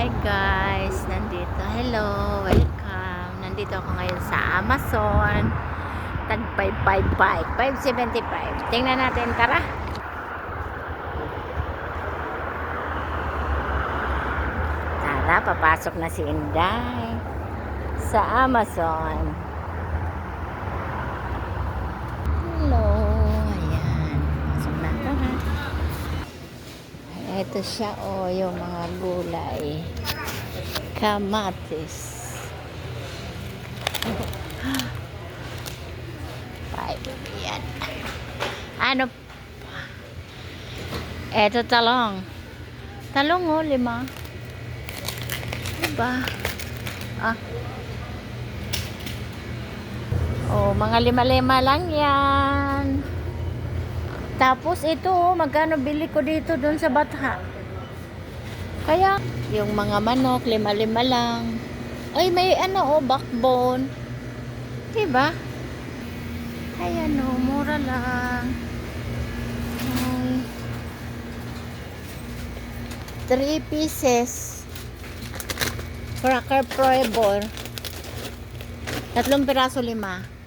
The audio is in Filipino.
Hi guys, nandito. Hello, welcome. Nandito ako ngayon sa Amazon. Tag 555, 575. Tingnan natin, tara. Tara, papasok na si Inday sa Amazon. Hello, ayan. Pasok na, tara. Ito siya, oh, yung mga gulay. Kamatis. 5. Yan. Ano? Ito talong. Talong, oh, 5. Diba? Ah. Oh, mga 5 lang yan. Tapos ito, oh, magkano bili ko dito doon sa Batha. Kaya, yung mga manok, 5 lang. Ay, may ano, oh, backbone. Diba? Ayan, oh, mura lang. Ay. 3 pieces. Cracker Forever. 3 piraso 5.